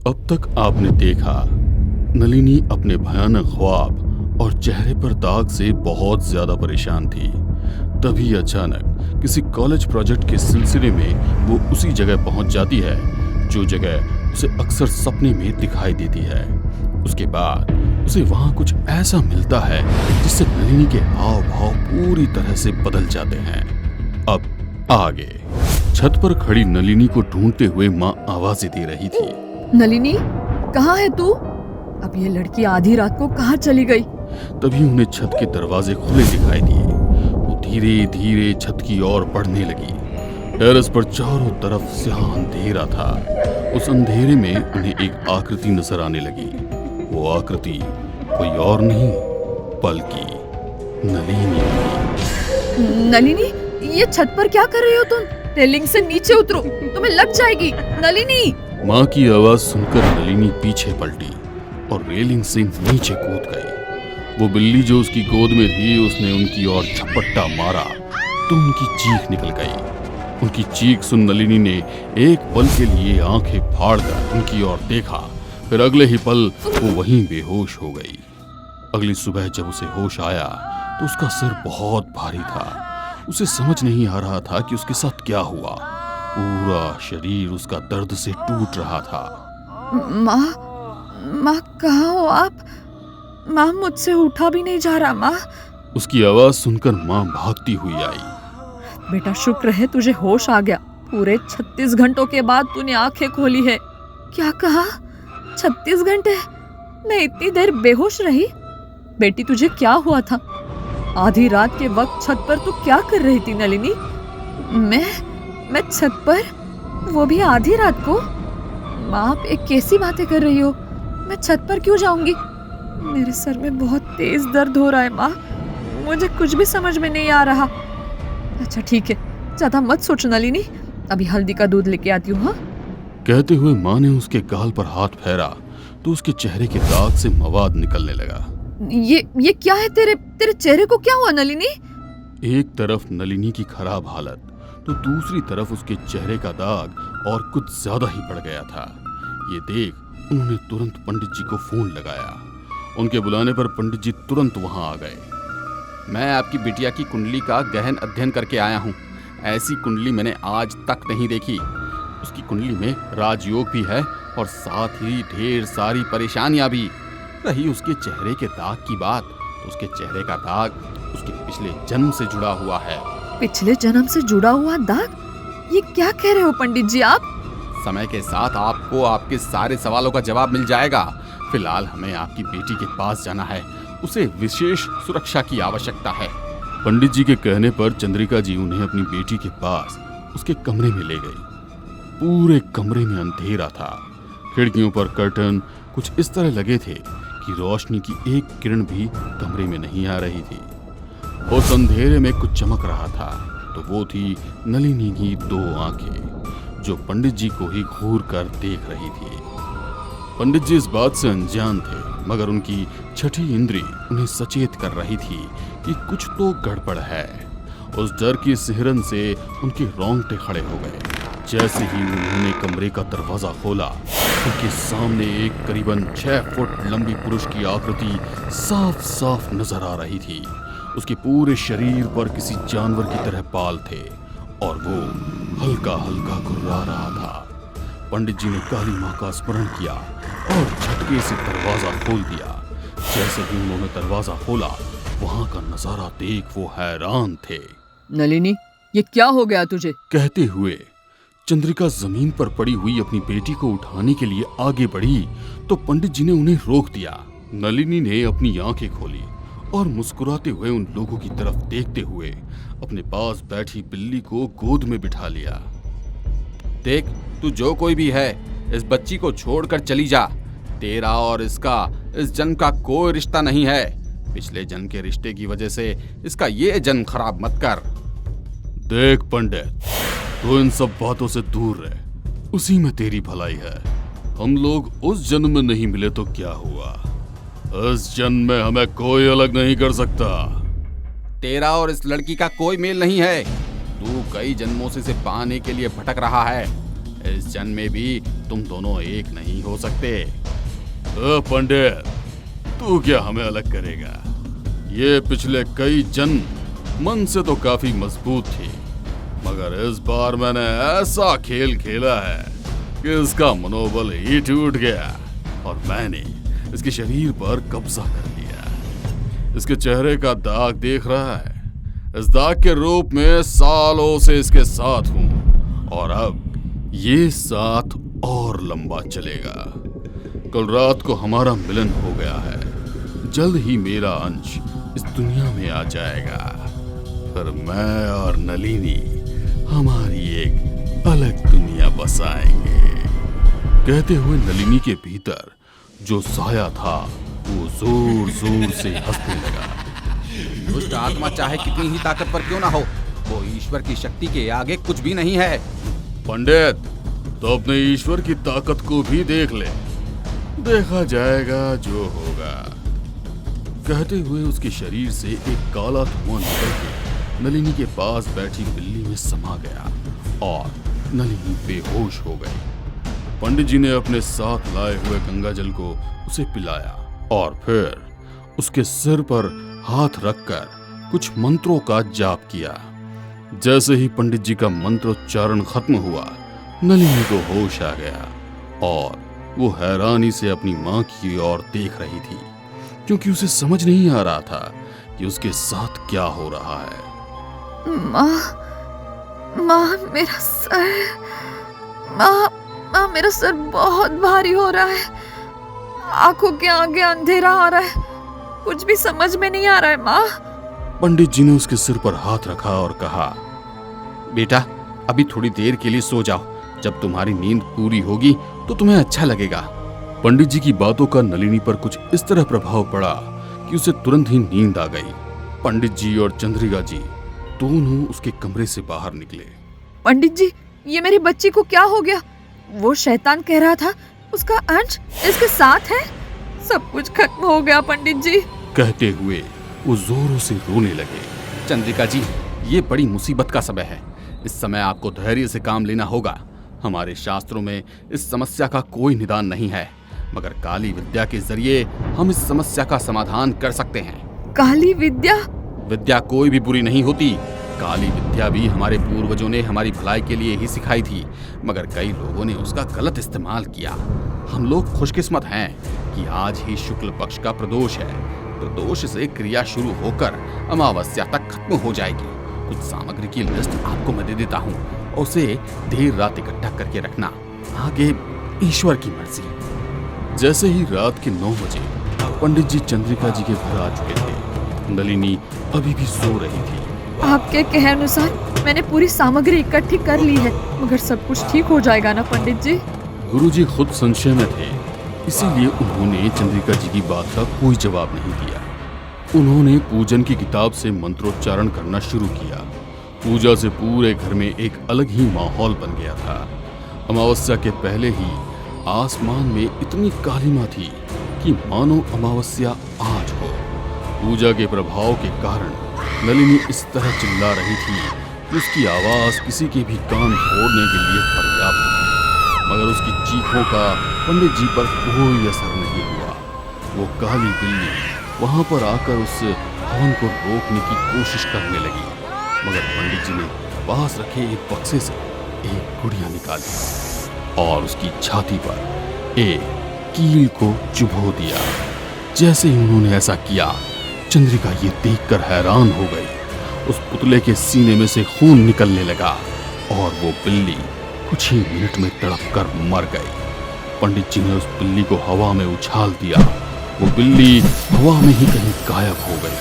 अब तक आपने देखा नलिनी अपने भयानक ख्वाब और चेहरे पर दाग से बहुत ज्यादा परेशान थी। तभी अचानक किसी कॉलेज प्रोजेक्ट के सिलसिले में वो उसी जगह पहुंच जाती है जो जगह उसे अक्सर सपने में दिखाई देती है। उसके बाद उसे वहां कुछ ऐसा मिलता है जिससे नलिनी के हाव भाव पूरी तरह से बदल जाते हैं। अब आगे छत पर खड़ी नलिनी को ढूंढते हुए माँ आवाजें दे रही थी। नलिनी, कहाँ है तू? अब ये लड़की आधी रात को कहाँ चली गई? तभी उन्हें छत के दरवाजे खुले दिखाई दिए। वो धीरे धीरे छत की ओर बढ़ने लगी। टेरेस पर चारों तरफ स्याह अंधेरा था। उस अंधेरे में उन्हें एक आकृति नजर आने लगी। वो आकृति कोई और नहीं बल्कि नलिनी थी। नलिनी, ये छत पर क्या कर रही हो तुम? रेलिंग से नीचे उतरो, तुम्हें लग जाएगी। नलिनी! माँ की आवाज सुनकर नलिनी पीछे पलटी और रेलिंग से नीचे कूद गई। वो बिल्ली जो उसकी गोद में थी उसने उनकी ओर झपट्टा मारा तो उनकी चीख निकल गई। उनकी चीख सुन नलिनी ने एक पल के लिए आंखें फाड़कर उनकी ओर देखा, फिर अगले ही पल वो वहीं बेहोश हो गई। अगली सुबह जब उसे होश आया तो उसका सिर बहुत भारी था। उसे समझ नहीं आ रहा था कि उसके साथ क्या हुआ। पूरा शरीर उसका दर्द से टूट रहा था। माँ कहाँ हो आप? माँ, मुझसे उठा भी नहीं जा रहा। माँ! उसकी आवाज सुनकर माँ भागती हुई आई। बेटा, शुक्र है तुझे होश आ गया। पूरे 36 घंटों के बाद तूने आंखें खोली है। क्या कहा? 36 घंटे? मैं इतनी देर बेहोश रही? बेटी, तुझे क्या हुआ था? आधी रात के वक्त छत पर तू क्या कर रही थी नलिनी? मैं छत पर? वो भी आधी रात को? माँ, आप एक कैसी बातें कर रही हो? मैं छत पर क्यों जाऊंगी? मेरे सर में बहुत तेज दर्द हो रहा है माँ। मुझे कुछ भी समझ में नहीं आ रहा। अच्छा ठीक है, ज्यादा मत सोच नलिनी, अभी हल्दी का दूध लेके आती हूँ। हाँ? कहते हुए माँ ने उसके गाल पर हाथ फेरा तो उसके चेहरे के दाग से मवाद निकलने लगा। ये क्या है? तेरे चेहरे को क्या हुआ नलिनी? एक तरफ नलिनी की खराब हालत तो दूसरी तरफ उसके चेहरे का दाग और कुछ ज्यादा ही बढ़ गया था। ये देख उन्होंने तुरंत पंडित जी को फोन लगाया। उनके बुलाने पर पंडित जी तुरंत वहां आ गए। मैं आपकी बिटिया की कुंडली का गहन अध्ययन करके आया हूँ। ऐसी कुंडली मैंने आज तक नहीं देखी। उसकी कुंडली में राजयोग भी है और साथ ही ढेर सारी परेशानियां भी। रही उसके चेहरे के दाग की बात, तो उसके चेहरे का दाग उसके पिछले जन्म से जुड़ा हुआ है। पिछले जन्म से जुड़ा हुआ दाग? ये क्या कह रहे हो पंडित जी आप? समय के साथ आपको आपके सारे सवालों का जवाब मिल जाएगा। फिलहाल हमें आपकी बेटी के पास जाना है। उसे विशेष सुरक्षा की आवश्यकता है। पंडित जी के कहने पर चंद्रिका जी उन्हें अपनी बेटी के पास उसके कमरे में ले गई। पूरे कमरे में अंधेरा था। खिड़कियों पर कर्टन कुछ इस तरह लगे थे कि रोशनी की एक किरण भी कमरे में नहीं आ रही थी। उस अंधेरे में कुछ चमक रहा था, तो वो थी नलिनी की दो आंखें जो पंडित जी को ही घूर कर देख रही थी। पंडित जी इस बात से अनजान थे, मगर उनकी छठी इंद्री उन्हें सचेत कर रही थी कि कुछ तो गड़बड़ है। उस डर की सिहरन से उनके रोंगटे खड़े हो गए। जैसे ही उन्होंने कमरे का दरवाजा खोला, उनके सामने एक करीबन 6 फुट लंबी पुरुष की आकृति साफ साफ नजर आ रही थी। उसके पूरे शरीर पर किसी जानवर की तरह बाल थे और वो हल्का हल्का गुर्रा रहा था। पंडित जी ने काली माँ का स्मरण किया और झटके से दरवाजा खोल दिया। जैसे ही उन्होंने दरवाजा खोला, वहां का नजारा देख वो हैरान थे। नलिनी, ये क्या हो गया तुझे? कहते हुए चंद्रिका जमीन पर पड़ी हुई अपनी बेटी को उठाने के लिए आगे बढ़ी तो पंडित जी ने उन्हें रोक दिया। नलिनी ने अपनी आंखें खोली और मुस्कुराते हुए उन लोगों की तरफ देखते हुए अपने पास बैठी बिल्ली को गोद में बिठा लिया। देख, तू जो कोई भी है, इस बच्ची को छोड़कर चली जा। तेरा और इसका इस जन्म का कोई रिश्ता नहीं है। पिछले जन्म के रिश्ते की वजह से इसका ये जन्म खराब मत कर। देख पंडित, तो इन सब बातों से दूर रह, उसी में तेरी भलाई है। हम लोग उस जन्म में नहीं मिले तो क्या हुआ, इस जन्म में हमें कोई अलग नहीं कर सकता। तेरा और इस लड़की का कोई मेल नहीं है। तू कई जन्मों से इसे पाने के लिए भटक रहा है। इस जन्म में भी तुम दोनों एक नहीं हो सकते। पंडित, तू क्या हमें अलग करेगा? ये पिछले कई जन्म मन से तो काफी मजबूत थी, मगर इस बार मैंने ऐसा खेल खेला है कि इसका मनोबल ही टूट गया और मैंने इसके शरीर पर कब्जा कर लिया। इसके चेहरे का दाग देख रहा है। इस दाग के रूप में सालों से इसके साथ हूं और अब ये साथ और लंबा चलेगा। कल रात को हमारा मिलन हो गया है। जल्द ही मेरा अंश इस दुनिया में आ जाएगा। फिर मैं और नलिनी हमारी एक अलग दुनिया बसाएंगे। कहते हुए नलिनी के भीतर जो साया था वो जोर जोर से हंसने लगा। दुष्ट आत्मा चाहे कितनी ही ताकतवर क्यों ना हो, वो ईश्वर की शक्ति के आगे कुछ भी नहीं है। पंडित, तो अपने ईश्वर की ताकत को भी देख ले, देखा जाएगा जो होगा। कहते हुए उसके शरीर से एक काला धुआं निकल के नलिनी के पास बैठी बिल्ली में समा गया और नलिनी बेहोश हो गई। पंडित जी ने अपने साथ लाए हुए गंगा जल को उसे पिलाया और फिर उसके सिर पर हाथ रखकर कुछ मंत्रों का जाप किया। जैसे ही पंडित जी का मंत्रोच्चारण खत्म हुआ, नलिनी को होश आ गया और वो हैरानी से अपनी माँ की ओर देख रही थी, क्योंकि उसे समझ नहीं आ रहा था कि उसके साथ क्या हो रहा है। माँ मेरा सर, माँ मेरा सर बहुत भारी हो रहा है। आंखों के आगे अंधेरा आ रहा है, कुछ भी समझ में नहीं आ रहा है माँ। पंडित जी ने उसके सिर पर हाथ रखा और कहा, बेटा, अभी थोड़ी देर के लिए सो जाओ। जब तुम्हारी नींद पूरी होगी तो तुम्हें अच्छा लगेगा। पंडित जी की बातों का नलिनी पर कुछ इस तरह प्रभाव पड़ा कि उसे तुरंत ही नींद आ गई। पंडित जी और चंद्रिका जी दोनों उसके कमरे से बाहर निकले। पंडित जी, ये मेरी बच्ची को क्या हो गया? वो शैतान कह रहा था उसका अंश इसके साथ है। सब कुछ खत्म हो गया पंडित जी। कहते हुए वो जोरों से रोने लगे। चंद्रिका जी, ये बड़ी मुसीबत का समय है। इस समय आपको धैर्य से काम लेना होगा। हमारे शास्त्रों में इस समस्या का कोई निदान नहीं है, मगर काली विद्या के जरिए हम इस समस्या का समाधान कर सकते हैं। काली विद्या? विद्या कोई भी बुरी नहीं होती। काली विद्या भी हमारे पूर्वजों ने हमारी भलाई के लिए ही सिखाई थी, मगर कई लोगों ने उसका गलत इस्तेमाल किया। हम लोग खुशकिस्मत हैं कि आज ही शुक्ल पक्ष का प्रदोष है। प्रदोष से क्रिया शुरू होकर अमावस्या तक खत्म हो जाएगी। कुछ सामग्री की लिस्ट आपको मैं दे देता हूँ, उसे देर रात इकट्ठा करके रखना। आगे ईश्वर की मर्जी। जैसे ही रात के 9 बजे पंडित जी चंद्रिका जी के घर आ चुके थे। नलिनी अभी भी सो रही थी। आपके कहे अनुसार मैंने पूरी सामग्री इकट्ठी कर ली है, मगर सब कुछ ठीक हो जाएगा ना पंडित जी? गुरुजी खुद संशय में थे, इसीलिए उन्होंने चंद्रिका जी की बात का कोई जवाब नहीं दिया। उन्होंने पूजन की किताब से मंत्रोच्चारण करना शुरू किया। पूजा से पूरे घर में एक अलग ही माहौल बन गया था। अमावस्या के पहले ही आसमान में इतनी कालिमा थी कि मानो अमावस्या आज हो। पूजा के प्रभाव के कारण नलिनी इस तरह चिल्ला रही थी कि उसकी आवाज किसी के भी कान फोड़ने के लिए पर्याप्त थी, मगर उसकी चीखों का पंडित जी पर कोई असर नहीं हुआ। वो काली बिल्ली वहां पर आकर उस हवन को रोकने की कोशिश करने लगी, मगर पंडित जी ने पास रखे एक बक्से से एक गुड़िया निकाली और उसकी छाती पर एक कील को चुभो दिया। जैसे ही उन्होंने ऐसा किया, चंद्रिका ये देखकर हैरान हो गई। उस पुतले के सीने में से खून निकलने लगा और वो बिल्ली कुछ ही मिनट में तड़प कर मर गई। पंडित जी ने उस बिल्ली को हवा में उछाल दिया। वो बिल्ली हवा में ही कहीं गायब हो गई।